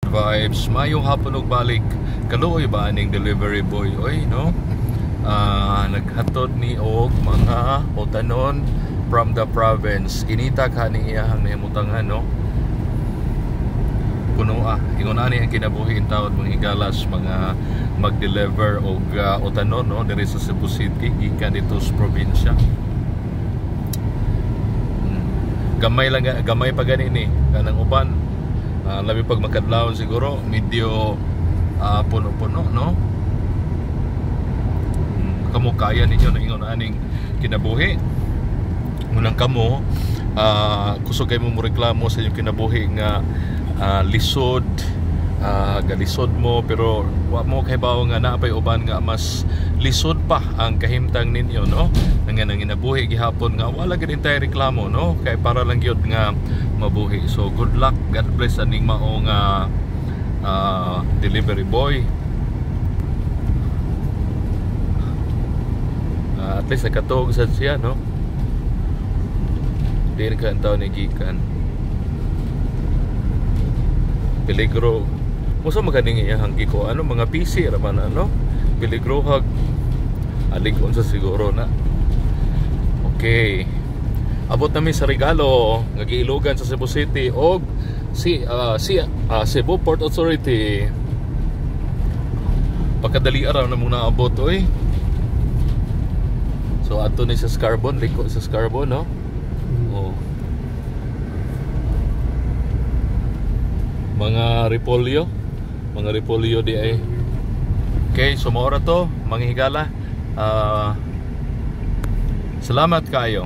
Vibes, mayong hapon og balik. Kaluoy ba aning delivery boy oy, no? Naghatod ni og mga utanon from the province. Inita ka ning iyahang nahimutangan, no? Puno ingon ani ang kinabuhi in taon mga higalas mga mag-deliver og utanon, no, diri sa Cebu City gikan dito sa probinsya. Gamay pa gani ni kanang uban. Labi pag makadlawon siguro medyo puno-puno, no? Kamo kaya ninyo na ingon aning kinabuhi. Munang kamo kusog kay mo reklamo sa inyong kinabuhi nga lisod, galisod mo, pero wa mo kay bawo nga naapay uban nga mas lisod pa ang kahimtang ninyo, no? Nga nang inabuhi gihapon nga wala gid intay reklamo, no? Kay para lang gyud nga mabuhi. So good luck, God bless aning mao nga delivery boy. At least nakatog sa siya, no? Di ka ang taon ni gikan peligro mo sa maganing iyang giko ano mga PC raman, ano, peligro hag aligon sa siguro na. Okay, abot namin sa regalo nga giilugan sa Cebu City og Cebu Port Authority. Pagkadali araw na muna abot oy. So ato ni sa Scarbon, liko sa Scarbon, no? Oh. Mga repolyo di ay. Okay, so maora to mga higala. Salamat kayo.